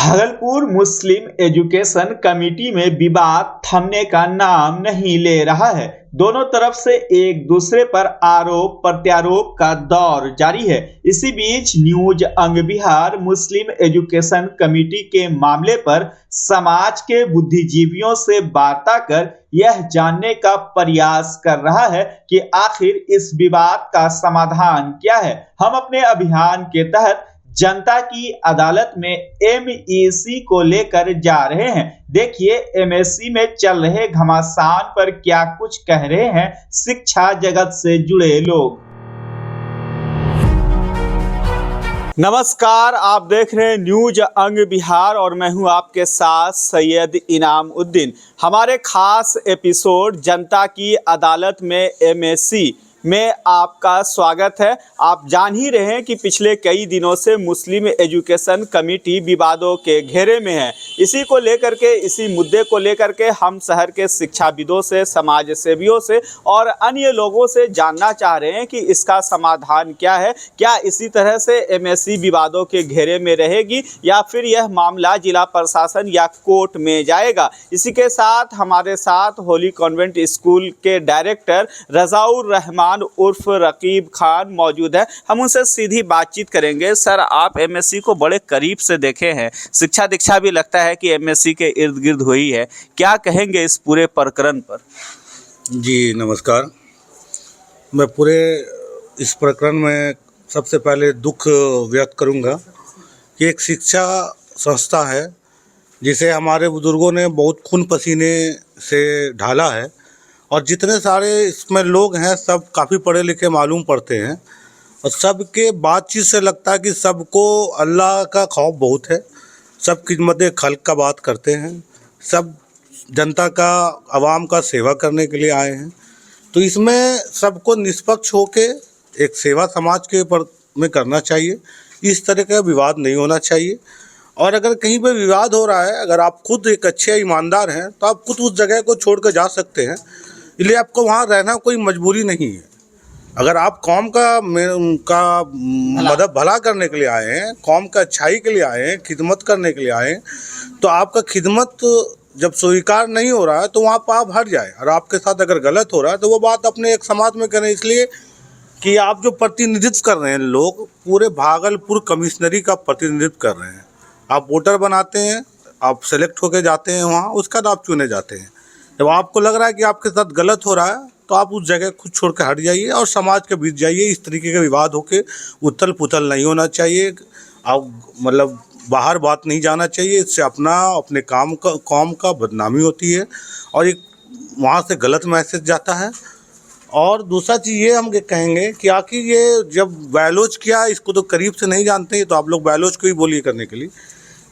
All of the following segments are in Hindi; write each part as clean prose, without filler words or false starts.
भागलपुर मुस्लिम एजुकेशन कमेटी में विवाद थमने का नाम नहीं ले रहा है। दोनों तरफ से एक दूसरे पर आरोप प्रत्यारोप का दौर जारी है। इसी बीच न्यूज अंग बिहार मुस्लिम एजुकेशन कमेटी के मामले पर समाज के बुद्धिजीवियों से वार्ता कर यह जानने का प्रयास कर रहा है कि आखिर इस विवाद का समाधान क्या है। हम अपने अभियान के तहत जनता की अदालत में एमईसी को लेकर जा रहे हैं। देखिए एमएससी में चल रहे घमासान पर क्या कुछ कह रहे हैं शिक्षा जगत से जुड़े लोग। नमस्कार, आप देख रहे हैं न्यूज अंग बिहार और मैं हूं आपके साथ सैयद इनाम उद्दीन। हमारे खास एपिसोड जनता की अदालत में एमएससी में आपका स्वागत है। आप जान ही रहे हैं कि पिछले कई दिनों से मुस्लिम एजुकेशन कमेटी विवादों के घेरे में है। इसी को लेकर के, इसी मुद्दे को लेकर के हम शहर के शिक्षाविदों से, समाज सेवियों से और अन्य लोगों से जानना चाह रहे हैं कि इसका समाधान क्या है। क्या इसी तरह से एमएससी विवादों के घेरे में रहेगी या फिर यह मामला जिला प्रशासन या कोर्ट में जाएगा। इसी के साथ हमारे साथ होली कॉन्वेंट स्कूल के डायरेक्टर रजाउर रहमान उर्फ रकीब खान मौजूद है। हम उनसे सीधी बातचीत करेंगे। सर, आप एमएससी को बड़े करीब से देखे हैं, शिक्षा दीक्षा भी लगता है कि एमएससी के इर्द गिर्द हुई है, क्या कहेंगे इस पूरे प्रकरण पर? जी नमस्कार। मैं पूरे इस प्रकरण में सबसे पहले दुख व्यक्त करूंगा कि एक शिक्षा संस्था है जिसे हमारे बुजुर्गों ने बहुत खून पसीने से ढाला है और जितने सारे इसमें लोग हैं सब काफ़ी पढ़े लिखे मालूम पड़ते हैं और सबके बातचीत से लगता है कि सबको अल्लाह का खौफ बहुत है। सब खिदमत खल्क का बात करते हैं, सब जनता का, आवाम का सेवा करने के लिए आए हैं। तो इसमें सबको निष्पक्ष होके एक सेवा समाज के ऊपर में करना चाहिए। इस तरह का विवाद नहीं होना चाहिए। और अगर कहीं पे विवाद हो रहा है, अगर आप खुद एक अच्छे ईमानदार हैं तो आप खुद उस जगह को छोड़ कर जा सकते हैं, इसलिए आपको वहाँ रहना कोई मजबूरी नहीं है। अगर आप कौम का मदद भला करने के लिए आए हैं, कौम का अच्छाई के लिए आए हैं, खिदमत करने के लिए आए हैं, तो आपका खिदमत जब स्वीकार नहीं हो रहा है तो वहाँ पर आप हट जाए। और आपके साथ अगर गलत हो रहा है तो वो बात अपने एक समाज में करें, इसलिए कि आप जो प्रतिनिधित्व कर रहे हैं, लोग पूरे भागलपुर कमिश्नरी का प्रतिनिधित्व कर रहे हैं। आप वोटर बनाते हैं, आप सेलेक्ट होकर जाते हैं वहाँ, उसका बाद आप चुने जाते हैं। जब आपको लग रहा है कि आपके साथ गलत हो रहा है तो आप उस जगह खुद छोड़ कर हट जाइए और समाज के बीच जाइए। इस तरीके के विवाद होके उथल पुथल नहीं होना चाहिए। आप मतलब बाहर बात नहीं जाना चाहिए, इससे अपने कौम का बदनामी होती है और एक वहाँ से गलत मैसेज जाता है। और दूसरा चीज़ ये हम कहेंगे कि आखिर ये जब बैलोच किया, इसको तो करीब से नहीं जानते, तो आप लोग बैलोच को ही बोलिए करने के लिए।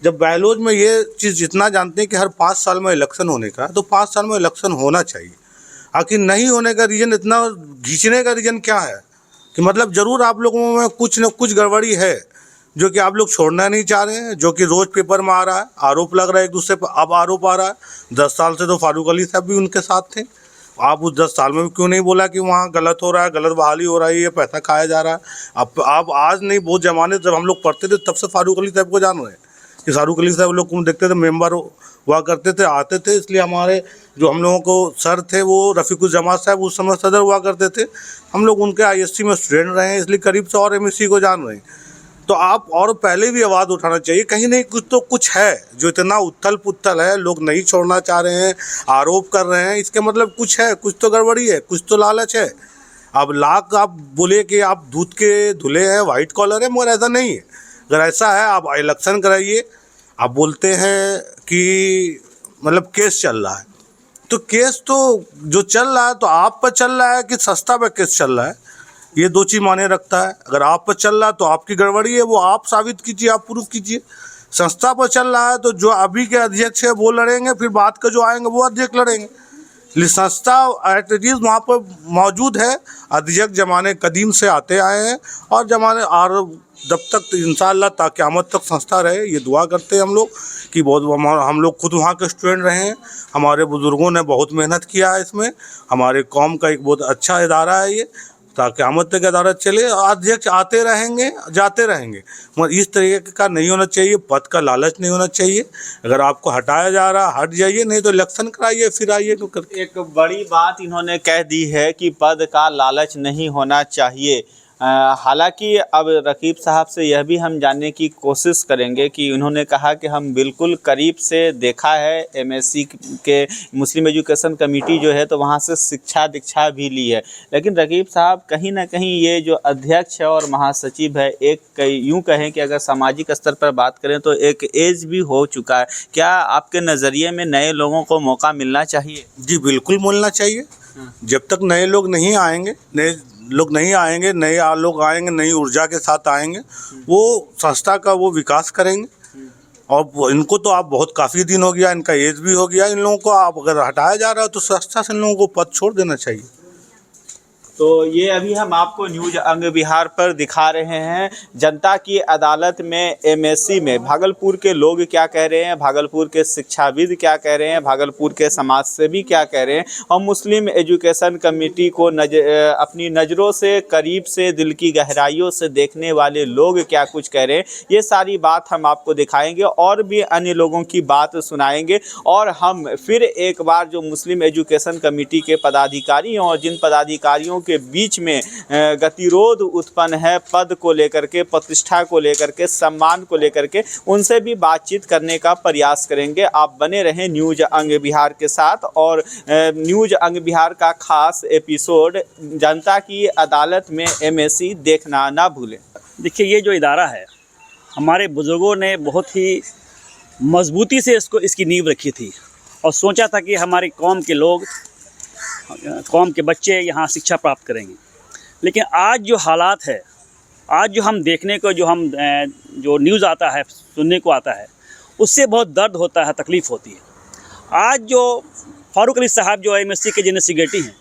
जब बैलोज में ये चीज़ जितना जानते हैं कि हर 5 साल में इलेक्शन होने का है, तो 5 साल में इलेक्शन होना चाहिए। आखिर नहीं होने का रीज़न, इतना खींचने का रीज़न क्या है कि मतलब ज़रूर आप लोगों में कुछ न कुछ गड़बड़ी है जो कि आप लोग छोड़ना नहीं चाह रहे हैं, जो कि रोज़ पेपर में आ रहा है, आरोप लग रहा है एक दूसरे पर। अब आरोप आ रहा है 10 साल से तो फारूक अली साहब भी उनके साथ थे। आप उस 10 साल में क्यों नहीं बोला कि वहाँ गलत हो रहा है, गलत बहाली हो रही है, पैसा खाया जा रहा है? आप आज नहीं, बहुत ज़माने जब हम लोग पढ़ते थे तब से फारूक अली साहब को जान रहे हैं कि फारूक अली साहब लोग को देखते थे, मेंबर हुआ करते थे, आते थे। इसलिए हमारे जो हम लोगों को सर थे वो रफ़ीकुल जमात साहब उस समय सदर हुआ करते थे। हम लोग उनके आईएससी में स्टूडेंट रहे हैं, इसलिए करीब से और एमएससी को जान रहे हैं। तो आप और पहले भी आवाज़ उठाना चाहिए। कहीं नहीं कुछ तो कुछ है जो इतना उथल पुथल है, लोग नहीं छोड़ना चाह रहे हैं, आरोप कर रहे हैं, इसके मतलब कुछ है, कुछ तो गड़बड़ी है, कुछ तो लालच है। अब लाख आप बोले कि आप दूध के धुले हैं, वाइट कॉलर है, मगर ऐसा नहीं है। अगर ऐसा है, आप इलेक्शन कराइए। आप बोलते हैं कि मतलब केस चल रहा है, तो केस तो जो चल रहा है तो आप पर चल रहा है कि सस्ता पे केस चल रहा है, ये दो चीज़ माने रखता है। अगर आप पर चल रहा है तो आपकी गड़बड़ी है, वो आप साबित कीजिए, आप प्रूफ कीजिए। संस्था पर चल रहा है तो जो अभी के अध्यक्ष है वो लड़ेंगे, फिर बाद के जो आएंगे वो अध्यक्ष लड़ेंगे। संस्था एक्टिविटीज़ वहाँ पर मौजूद है, अध्यक्ष ज़माने कदीम से आते आए हैं और जब तक इंशाअल्लाह ता क़यामत तक संस्था रहे, ये दुआ करते हैं हम लोग कि बहुत हम लोग खुद वहाँ के स्टूडेंट रहे हैं। हमारे बुज़ुर्गों ने बहुत मेहनत किया है इसमें, हमारे कौम का एक बहुत अच्छा इदारा है ये। ताकि क़यामत तक अदालत चले। अध्यक्ष आते रहेंगे जाते रहेंगे, मगर इस तरीके का नहीं होना चाहिए। पद का लालच नहीं होना चाहिए। अगर आपको हटाया जा रहा हट जाइए, नहीं तो इलेक्शन कराइए फिर आइए तो करके। एक बड़ी बात इन्होंने कह दी है कि पद का लालच नहीं होना चाहिए। हालांकि अब रकीब साहब से यह भी हम जानने की कोशिश करेंगे कि उन्होंने कहा कि हम बिल्कुल करीब से देखा है एमएससी के मुस्लिम एजुकेशन कमेटी जो है, तो वहाँ से शिक्षा दीक्षा भी ली है। लेकिन रकीब साहब, कहीं ना कहीं ये जो अध्यक्ष है और महासचिव है, एक यूँ कहें कि अगर सामाजिक स्तर पर बात करें तो एक एज भी हो चुका है। क्या आपके नज़रिए में नए लोगों को मौका मिलना चाहिए? जी बिल्कुल मिलना चाहिए। जब तक नए लोग नहीं आएंगे, नए लोग आएंगे नई ऊर्जा के साथ आएंगे, वो संस्था का वो विकास करेंगे। और इनको तो आप बहुत काफ़ी दिन हो गया, इनका एज भी हो गया, इन लोगों को आप अगर हटाया जा रहा है तो संस्था से इन लोगों को पद छोड़ देना चाहिए। तो ये अभी हम आपको न्यूज अंग बिहार पर दिखा रहे हैं जनता की अदालत में एमएससी में भागलपुर के लोग क्या कह रहे हैं, भागलपुर के शिक्षाविद क्या कह रहे हैं, भागलपुर के समाज सेवी क्या कह रहे हैं, और मुस्लिम एजुकेशन कमेटी को अपनी नज़रों से करीब से दिल की गहराइयों से देखने वाले लोग क्या कुछ कह रहे हैं। ये सारी बात हम आपको दिखाएंगे और भी अन्य लोगों की बात सुनाएंगे। और हम फिर एक बार जो मुस्लिम एजुकेशन कमेटी के पदाधिकारी और जिन पदाधिकारियों के बीच में गतिरोध उत्पन्न है पद को लेकर के, प्रतिष्ठा को लेकर के, सम्मान को लेकर के, उनसे भी बातचीत करने का प्रयास करेंगे। आप बने रहें न्यूज अंग बिहार के साथ। और न्यूज अंग बिहार का खास एपिसोड जनता की अदालत में एमएससी देखना ना भूलें। देखिए, ये जो इदारा है, हमारे बुज़ुर्गों ने बहुत ही मजबूती से इसकी नींव रखी थी और सोचा था कि हमारी कौम के लोग, कौम के बच्चे यहाँ शिक्षा प्राप्त करेंगे। लेकिन आज जो हालात है, आज जो हम देखने को, जो न्यूज़ आता है, सुनने को आता है, उससे बहुत दर्द होता है, तकलीफ़ होती है। आज जो फारूक अली साहब जो एमएससी के जनरल सेक्रेटरी हैं,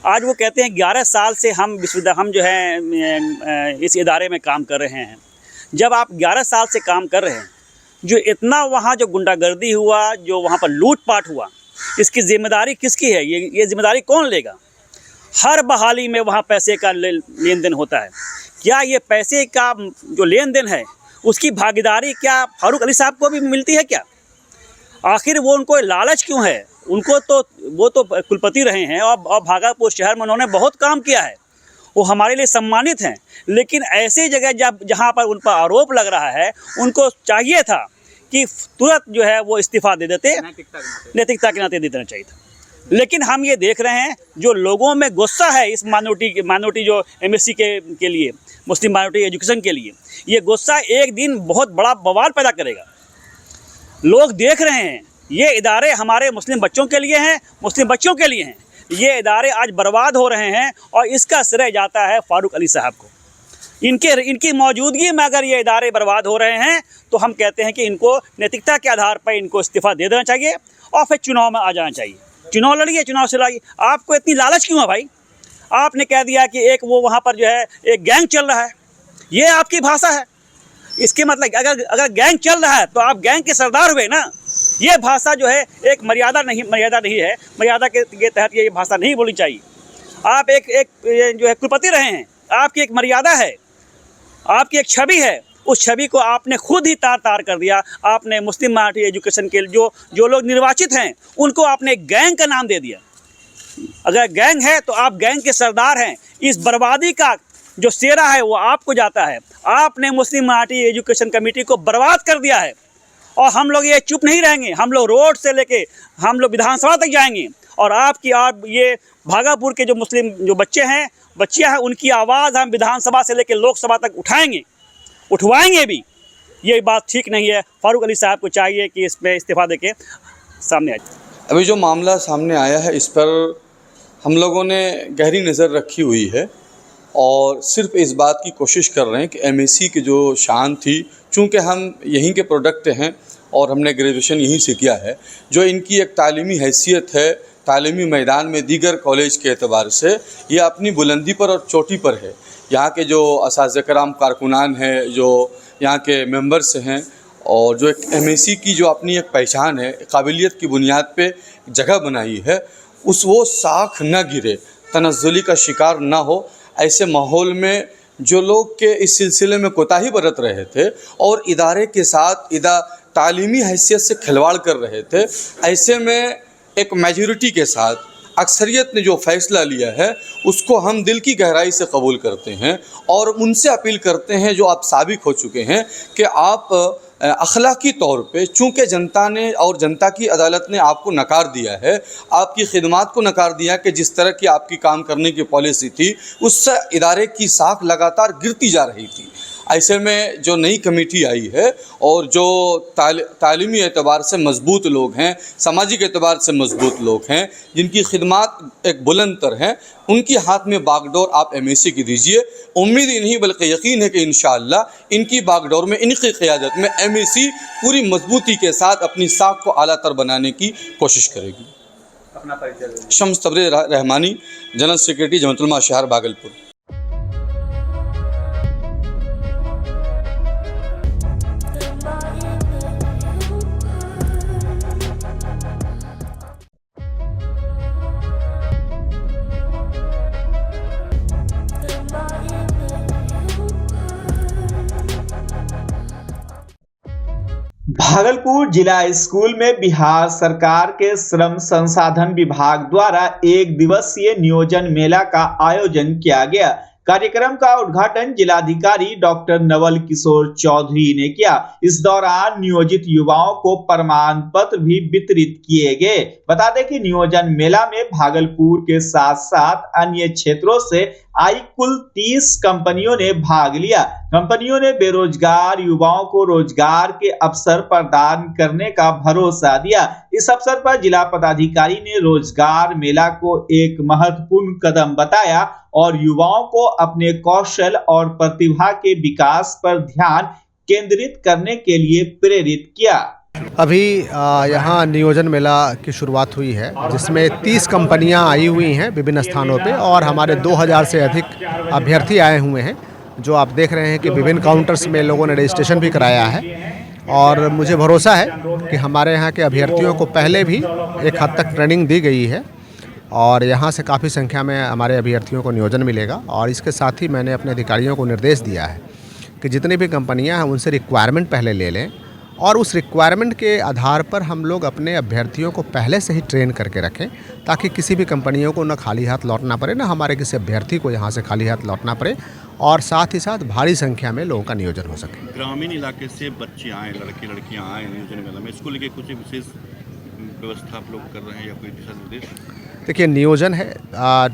आज वो कहते हैं 11 साल से हम जो है इस इदारे में काम कर रहे हैं। जब आप 11 साल से काम कर रहे हैं, जो इतना वहाँ जो गुंडागर्दी हुआ, जो वहाँ पर लूटपाट हुआ, इसकी ज़िम्मेदारी किसकी है? ये ज़िम्मेदारी कौन लेगा? हर बहाली में वहाँ पैसे का लेन देन होता है। क्या ये पैसे का जो लेन देन है, उसकी भागीदारी क्या फारूक अली साहब को भी मिलती है क्या? आखिर वो उनको लालच क्यों है? उनको तो वो तो कुलपति रहे हैं और भागलपुर शहर में उन्होंने बहुत काम किया है, वो हमारे लिए सम्मानित हैं। लेकिन ऐसी जगह जहाँ पर उन पर आरोप लग रहा है, उनको चाहिए था कि तुरंत जो है वो इस्तीफ़ा दे देते, नैतिकता के नाते दे देना चाहिए था। लेकिन हम ये देख रहे हैं जो लोगों में गुस्सा है इस माइनॉरिटी जो एमएससी के लिए, मुस्लिम माइनॉरिटी एजुकेशन के लिए, ये गुस्सा एक दिन बहुत बड़ा बवाल पैदा करेगा। लोग देख रहे हैं, ये इदारे हमारे मुस्लिम बच्चों के लिए हैं, मुस्लिम बच्चों के लिए हैं। ये इदारे आज बर्बाद हो रहे हैं और इसका श्रेय जाता है फारूक अली साहब को। इनकी मौजूदगी में अगर ये इदारे बर्बाद हो रहे हैं तो हम कहते हैं कि इनको नैतिकता के आधार पर इनको इस्तीफ़ा दे देना चाहिए और फिर चुनाव में आ जाना चाहिए। चुनाव लड़िए, चुनाव से लड़िए। आपको इतनी लालच क्यों है भाई? आपने कह दिया कि एक वो वहाँ पर जो है एक गैंग चल रहा है, ये आपकी भाषा है। इसके मतलब अगर गैंग चल रहा है तो आप गैंग के सरदार हुए ना। ये भाषा जो है एक मर्यादा नहीं है, मर्यादा के तहत ये भाषा नहीं बोलनी चाहिए। आप एक जो है कुलपति रहे हैं, आपकी एक मर्यादा है, आपकी एक छवि है, उस छवि को आपने खुद ही तार कर दिया। आपने मुस्लिम माइनॉरिटी एजुकेशन के जो लोग निर्वाचित हैं उनको आपने गैंग का नाम दे दिया। अगर गैंग है तो आप गैंग के सरदार हैं। इस बर्बादी का जो सेरा है वो आपको जाता है। आपने मुस्लिम माइनॉरिटी एजुकेशन कमेटी को बर्बाद कर दिया है और हम लोग ये चुप नहीं रहेंगे। हम लोग रोड से लेके हम लोग विधानसभा तक जाएंगे और आप ये भागलपुर के जो मुस्लिम जो बच्चियाँ हैं उनकी आवाज़ हम विधानसभा से लेकर लोकसभा तक उठवाएंगे भी। ये बात ठीक नहीं है। फारूक अली साहब को चाहिए कि इसमें इस्तीफ़ा देके सामने आ जाए। अभी जो मामला सामने आया है, इस पर हम लोगों ने गहरी नज़र रखी हुई है और सिर्फ इस बात की कोशिश कर रहे हैं कि एमएससी की जो शान थी, चूँकि हम यहीं के प्रोडक्ट हैं और हमने ग्रेजुएशन यहीं से किया है, जो इनकी एक तालीमी हैसियत है, तालीमी मैदान में दीगर कॉलेज के एतबार से ये अपनी बुलंदी पर और चोटी पर है। यहाँ के जो असातिज़ा कराम कारकुनान हैं, जो यहाँ के मेंबर्स हैं, और जो एक एमएससी की जो अपनी एक पहचान है, काबिलियत की बुनियाद पे जगह बनाई है, वो साख न गिरे, तनज़्ज़ुली का शिकार ना हो, ऐसे माहौल में जो लोग के इस सिलसिले में कोताही बरत रहे थे और इदारे के साथ तालीमी हैसियत से खिलवाड़ कर रहे थे, ऐसे में एक मेजॉरिटी के साथ अक्सरियत ने जो फ़ैसला लिया है उसको हम दिल की गहराई से कबूल करते हैं और उनसे अपील करते हैं, जो आप साबिक हो चुके हैं कि आप अखलाकी तौर पे, चूँकि जनता ने और जनता की अदालत ने आपको नकार दिया है, आपकी खिदमात को नकार दिया कि जिस तरह की आपकी काम करने की पॉलिसी थी उससे इदारे की साख लगातार गिरती जा रही थी। ऐसे में जो नई कमेटी आई है और जो तालीमी एतबार से मजबूत लोग हैं, सामाजिक एतबार से मजबूत लोग हैं, जिनकी खिदमात एक बुलंद तर हैं, उनकी हाथ में बागडोर आप MSc की दीजिए। उम्मीद ही नहीं बल्कि यकीन है कि इंशाअल्लाह इनकी बागडोर में, इनकी क़ियादत में MSc पूरी मजबूती के साथ अपनी साख को आला तर बनाने की कोशिश करेगी। अपना परिचय। शम्स तबरेज़ रहमानी, जनरल सेक्रेटरी जमात उलमा शहर भागलपुर। भागलपुर जिला स्कूल में बिहार सरकार के श्रम संसाधन विभाग द्वारा एक दिवसीय नियोजन मेला का आयोजन किया गया। कार्यक्रम का उद्घाटन जिलाधिकारी डॉक्टर नवल किशोर चौधरी ने किया। इस दौरान नियोजित युवाओं को प्रमाण पत्र भी वितरित किए गए। बता दें कि नियोजन मेला में भागलपुर के साथ साथ अन्य क्षेत्रों से आई कुल 30 कंपनियों ने भाग लिया। कंपनियों ने बेरोजगार युवाओं को रोजगार के अवसर प्रदान करने का भरोसा दिया। इस अवसर पर जिला पदाधिकारी ने रोजगार मेला को एक महत्वपूर्ण कदम बताया और युवाओं को अपने कौशल और प्रतिभा के विकास पर ध्यान केंद्रित करने के लिए प्रेरित किया। अभी यहाँ नियोजन मेला की शुरुआत हुई है, जिसमें 30 कंपनियाँ आई हुई हैं विभिन्न स्थानों पे और हमारे 2000 से अधिक अभ्यर्थी आए हुए हैं। जो आप देख रहे हैं कि विभिन्न काउंटर्स में लोगों ने रजिस्ट्रेशन भी कराया है और मुझे भरोसा है कि हमारे यहाँ के अभ्यर्थियों को पहले भी एक हद तक ट्रेनिंग दी गई है और यहाँ से काफ़ी संख्या में हमारे अभ्यर्थियों को नियोजन मिलेगा। और इसके साथ ही मैंने अपने अधिकारियों को निर्देश दिया है कि जितनी भी कंपनियाँ हैं उनसे रिक्वायरमेंट पहले ले लें और उस रिक्वायरमेंट के आधार पर हम लोग अपने अभ्यर्थियों को पहले से ही ट्रेन करके रखें, ताकि किसी भी कंपनियों को न खाली हाथ लौटना पड़े, न हमारे किसी अभ्यर्थी को यहाँ से खाली हाथ लौटना पड़े और साथ ही साथ भारी संख्या में लोगों का नियोजन हो सके। ग्रामीण इलाके से बच्चे आए, लड़के लड़कियाँ आए नियोजन मेला में, इसको लेकर कुछ विशेष व्यवस्था आप लोग कर रहे हैं या कोई दिशा निर्देश? देखिए, नियोजन है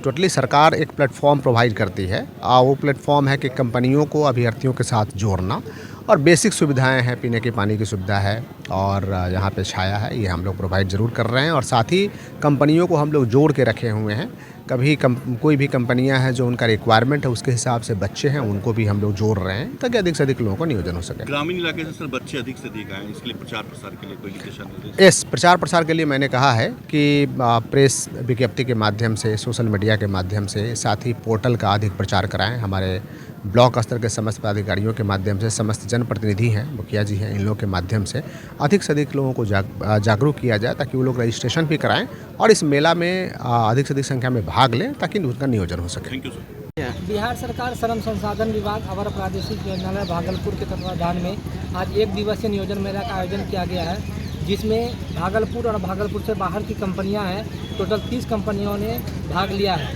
टोटली सरकार एक प्लेटफॉर्म प्रोवाइड करती है। वो प्लेटफॉर्म है कि कंपनियों को अभ्यर्थियों के साथ जोड़ना और बेसिक सुविधाएं हैं, पीने के पानी की सुविधा है और यहाँ पे छाया है, ये हम लोग प्रोवाइड ज़रूर कर रहे हैं। और साथ ही कंपनियों को हम लोग जोड़ के रखे हुए हैं। कभी कोई भी कंपनियां हैं जो उनका रिक्वायरमेंट है उसके हिसाब से बच्चे हैं, उनको भी हम लोग जोड़ रहे हैं ताकि अधिक से अधिक लोगों को नियोजन हो सके। ग्रामीण इलाके से सर बच्चे अधिक से अधिक आए, इसके लिए प्रचार प्रसार के लिए कोई दिशा निर्देश? इस प्रचार प्रसार के लिए मैंने कहा है कि प्रेस विज्ञप्ति के माध्यम से, सोशल मीडिया के माध्यम से, साथ ही पोर्टल का अधिक प्रचार कराएं। हमारे ब्लॉक स्तर के समस्त पदाधिकारियों के माध्यम से, समस्त जनप्रतिनिधि हैं, मुखिया जी हैं, इन लोगों के माध्यम से अधिक लोगों को जागरूक किया जाए ताकि वो लोग रजिस्ट्रेशन भी कराएं और इस मेला में अधिक से अधिक संख्या में भाग लें ताकि उनका नियोजन हो सके। Thank you sir. बिहार सरकार श्रम संसाधन विभाग अवर प्रादेशिक योजनालय भागलपुर के तत्वाधान में आज एक दिवसीय नियोजन मेला का आयोजन किया गया है, जिसमें भागलपुर और भागलपुर से बाहर की कंपनियां हैं। टोटल 30 कंपनियों ने भाग लिया है,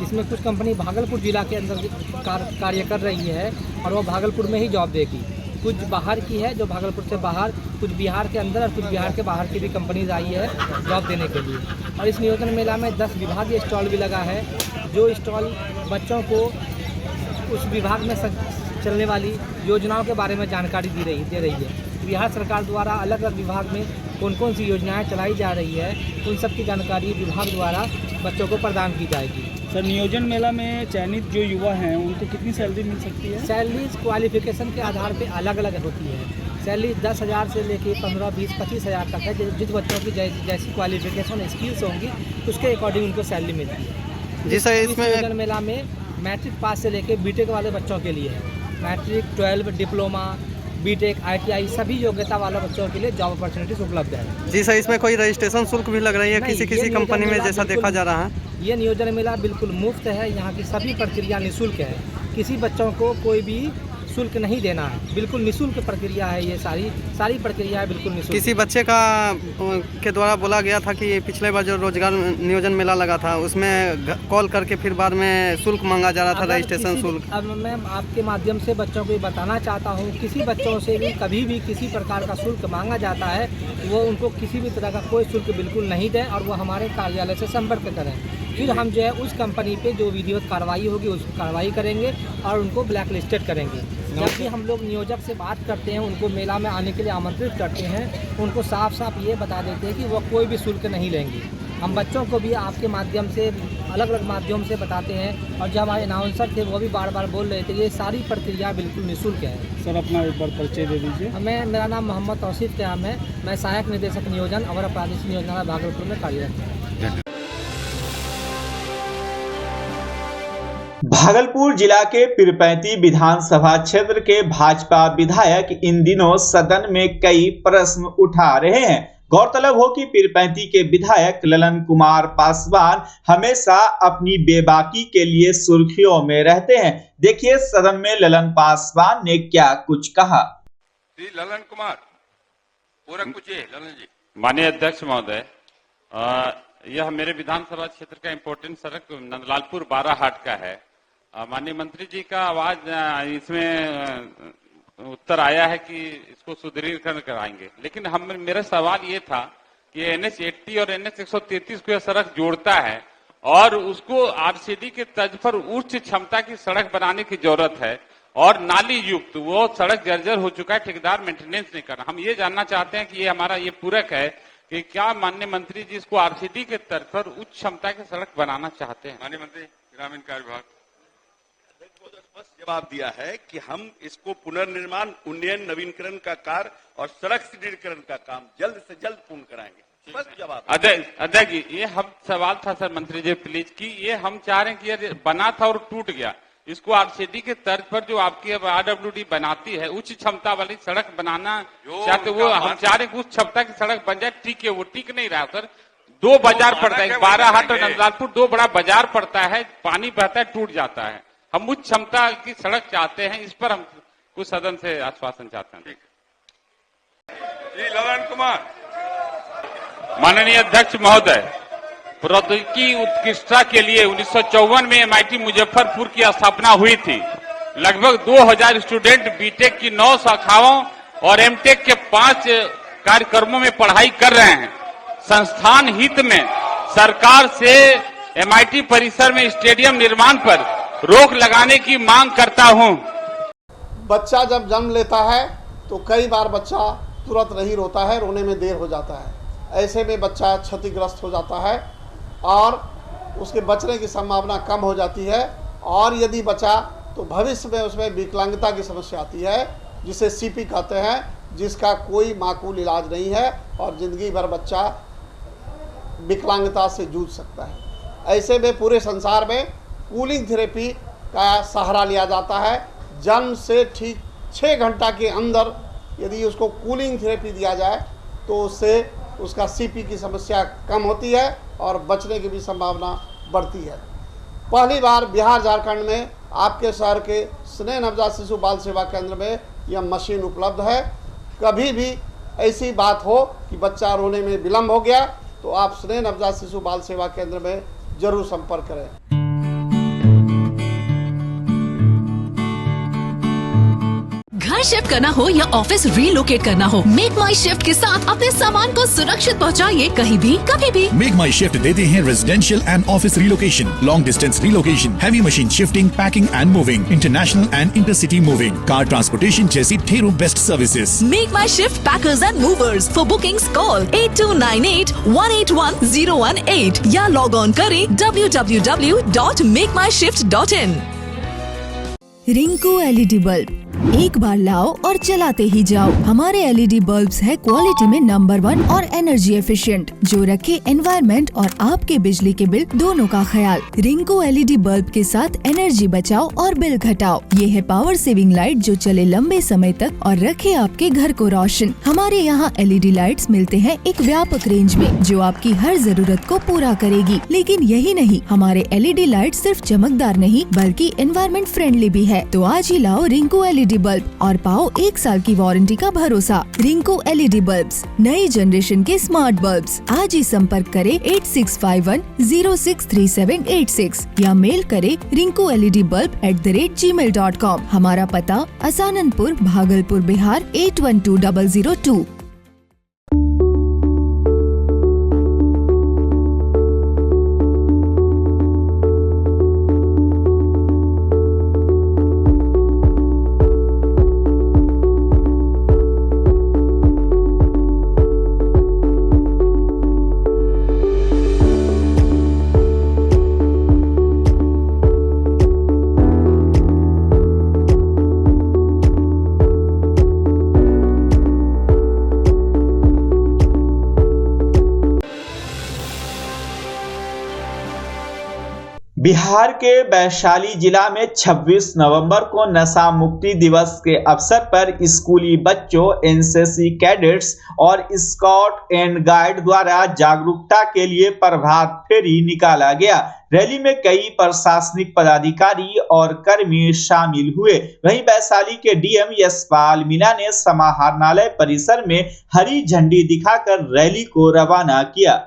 जिसमें कुछ कंपनी भागलपुर जिला के अंदर कार्य कर रही है और वो भागलपुर में ही जॉब देगी। कुछ बाहर की है जो भागलपुर से बाहर, कुछ बिहार के अंदर और कुछ बिहार के बाहर की भी कंपनीज आई है जॉब देने के लिए। और इस नियोजन मेला में 10 विभागीय स्टॉल भी लगा है, जो स्टॉल बच्चों को उस विभाग में चलने वाली योजनाओं के बारे में जानकारी दे रही है। बिहार सरकार द्वारा अलग अलग विभाग में कौन कौन सी योजनाएं चलाई जा रही है, उन सब की जानकारी विभाग द्वारा बच्चों को प्रदान की जाएगी। सर, नियोजन मेला में चयनित जो युवा हैं उनको कितनी सैलरी मिल सकती है? सैलरीज क्वालिफिकेशन के आधार पे अलग अलग होती है। सैलरी 10,000 से लेकर 15, 20, 25,000 तक है। जिस बच्चों की जैसी क्वालिफिकेशन स्किल्स होंगी उसके अकॉर्डिंग उनको सैलरी मिलती है। जी सर, इसमें नियोजन मेला में मैट्रिक पास से लेकर बीटेक वाले बच्चों के लिए है। मैट्रिक, 12, डिप्लोमा, बीटेक, ITI सभी योग्यता वाले बच्चों के लिए जॉब अपॉर्चुनिटीज उपलब्ध है। जी सर, इसमें कोई रजिस्ट्रेशन शुल्क भी लग रही है किसी कंपनी में, जैसा देखा जा रहा है? ये नियोजन मेला बिल्कुल मुफ्त है। यहाँ की सभी प्रक्रिया निःशुल्क है। किसी बच्चों को कोई भी शुल्क नहीं देना है। बिल्कुल निःशुल्क प्रक्रिया है। ये सारी प्रक्रिया है बिल्कुल निःशुल्क। किसी बच्चे का के द्वारा बोला गया था कि पिछले बार जो रोजगार नियोजन मेला लगा था उसमें कॉल करके फिर बाद में शुल्क मांगा जा रहा था, रजिस्ट्रेशन शुल्क। अब मैं आपके माध्यम से बच्चों को ये बताना चाहता हूँ, किसी बच्चों से भी कभी भी किसी प्रकार का शुल्क मांगा जाता है, वो उनको किसी भी तरह का कोई शुल्क बिल्कुल नहीं दें और वो हमारे कार्यालय से संपर्क करें। फिर हम जो है उस कंपनी पे जो विधिवत कार्रवाई होगी उस कार्रवाई करेंगे और उनको ब्लैक लिस्टेड करेंगे। जब भी हम लोग नियोजक से बात करते हैं, उनको मेला में आने के लिए आमंत्रित करते हैं, उनको साफ साफ ये बता देते हैं कि वो कोई भी शुल्क नहीं लेंगे। हम बच्चों को भी आपके माध्यम से अलग अलग माध्यम से बताते हैं और जो हमारे अनाउंसर थे वो भी बार बार बोल रहे थे ये सारी प्रक्रिया बिल्कुल निःशुल्क है। सर अपना एक बार परिचय दे दीजिए। मेरा नाम मोहम्मद तौसीफ क़याम है। मैं सहायक निदेशक नियोजन अवर प्रादेशिक नियोजनालय भागलपुर में कार्यरत हूँ। भागलपुर जिला के पीरपैंती विधानसभा क्षेत्र के भाजपा विधायक इन दिनों सदन में कई प्रश्न उठा रहे हैं। गौरतलब हो कि पीरपैंती के विधायक ललन कुमार पासवान हमेशा अपनी बेबाकी के लिए सुर्खियों में रहते हैं। देखिए सदन में ललन पासवान ने क्या कुछ कहा। ललन कुमार पूरा कुछ ललन जी। माननीय अध्यक्ष महोदय, यह मेरे विधानसभा क्षेत्र का इम्पोर्टेंट सड़क नंदलालपुर बाराहाट का है। माननीय मंत्री जी का आवाज इसमें उत्तर आया है कि इसको सुदृढ़ीकरण कराएंगे, लेकिन मेरा सवाल ये था कि NH80 और NH 133 को यह सड़क जोड़ता है और उसको RCD के तर्ज पर उच्च क्षमता की सड़क बनाने की जरूरत है और नाली युक्त वो सड़क जर्जर हो चुका है, ठेकेदार मेंटेनेंस नहीं कर रहा। हम ये जानना चाहते हैं कि ये हमारा ये पूरक है कि क्या माननीय मंत्री जी इसको RCD के तर्ज पर उच्च क्षमता की सड़क बनाना चाहते हैं। माननीय मंत्री ग्रामीण कार्य विभाग जवाब दिया है कि हम इसको पुनर्निर्माण, उन्नयन, नवीनीकरण का कार्य और सड़क सुदृढ़ीकरण का काम जल्द से जल्द पूर्ण कराएंगे। बस जवाब। अध्यक्ष जी, ये हम सवाल था सर मंत्री जी प्लीज कि ये हम चाह रहे हैं कि ये बना था और टूट गया, इसको RCD के तर्ज पर जो आपकी RWD बनाती है उच्च क्षमता वाली सड़क बनाना चाहते, वो हम चाह रहे हैं उच्च क्षमता की सड़क बन जाए। ठीक है, वो टिक नहीं रहा सर। 2 बाजार पड़ता है, बाराहाट और नंदलालपुर 2 बड़ा बाजार पड़ता है, पानी बहता है, टूट जाता है। हम उच्च क्षमता की सड़क चाहते हैं, इस पर हम कुछ सदन से आश्वासन चाहते हैं। जी ललन कुमार। माननीय अध्यक्ष महोदय, प्रौद्योगिकी उत्कृष्टता के लिए 1954 में MIT मुजफ्फरपुर की स्थापना हुई थी। लगभग 2000 स्टूडेंट बीटेक की 9 शाखाओं और एमटेक के 5 कार्यक्रमों में पढ़ाई कर रहे हैं। संस्थान हित में सरकार से MIT परिसर में स्टेडियम निर्माण पर रोक लगाने की मांग करता हूं। बच्चा जब जन्म लेता है तो कई बार बच्चा तुरंत नहीं रोता है, रोने में देर हो जाता है। ऐसे में बच्चा क्षतिग्रस्त हो जाता है और उसके बचने की संभावना कम हो जाती है और यदि बचा तो भविष्य में उसमें विकलांगता की समस्या आती है जिसे CP कहते हैं, जिसका कोई माकूल इलाज नहीं है और ज़िंदगी भर बच्चा विकलांगता से जूझ सकता है। ऐसे में पूरे संसार में कूलिंग थेरेपी का सहारा लिया जाता है। जन्म से ठीक 6 घंटा के अंदर यदि उसको कूलिंग थेरेपी दिया जाए तो उससे उसका CP की समस्या कम होती है और बचने की भी संभावना बढ़ती है। पहली बार बिहार झारखंड में आपके शहर के स्नेह नवजात शिशु बाल सेवा केंद्र में यह मशीन उपलब्ध है। कभी भी ऐसी बात हो कि बच्चा रोने में विलम्ब हो गया तो आप स्नेह नवजात शिशु बाल सेवा केंद्र में जरूर संपर्क करें। घर शिफ्ट करना हो या ऑफिस रीलोकेट करना हो, मेक माई शिफ्ट के साथ अपने सामान को सुरक्षित पहुंचाइए कहीं भी कभी भी। मेक माई शिफ्ट देते हैं residential and office relocation, long distance relocation, heavy machine shifting, packing and moving, international and intercity moving, car transportation जैसी ढेरों best services. Make my shift packers and movers. For bookings call 8298-181-018 या लॉग ऑन करें www.makemyshift.in। रिंकू LED बल्ब एक बार लाओ और चलाते ही जाओ। हमारे एलईडी बल्ब्स है क्वालिटी में नंबर 1 और एनर्जी एफिशिएंट, जो रखे एनवायरनमेंट और आपके बिजली के बिल दोनों का ख्याल। रिंको एलईडी बल्ब के साथ एनर्जी बचाओ और बिल घटाओ। ये है पावर सेविंग लाइट जो चले लंबे समय तक और रखे आपके घर को रोशन। हमारे यहाँ एलईडी लाइट्स मिलते हैं एक व्यापक रेंज में, जो आपकी हर जरूरत को पूरा करेगी। लेकिन यही नहीं, हमारे एलईडी लाइट सिर्फ चमकदार नहीं बल्कि एनवायरनमेंट फ्रेंडली भी है। तो आज ही लाओ रिंको एलईडी बल्ब और पाओ 1 साल की वारंटी का भरोसा। रिंको एलईडी बल्ब्स, नई जनरेशन के स्मार्ट बल्ब्स। आज ही संपर्क करें 8651063786 या मेल करें rinkoledbulb@gmail.com। हमारा पता असाननपुर, भागलपुर, बिहार 812002। बिहार के वैशाली जिला में 26 नवंबर को नशा मुक्ति दिवस के अवसर पर स्कूली बच्चों, एनसीसी कैडेट्स और स्काउट एंड गाइड द्वारा जागरूकता के लिए प्रभात फेरी निकाला गया। रैली में कई प्रशासनिक पदाधिकारी और कर्मी शामिल हुए। वहीं वैशाली के डीएम यशपाल मीणा ने समाहरणालय परिसर में हरी झंडी दिखाकर रैली को रवाना किया।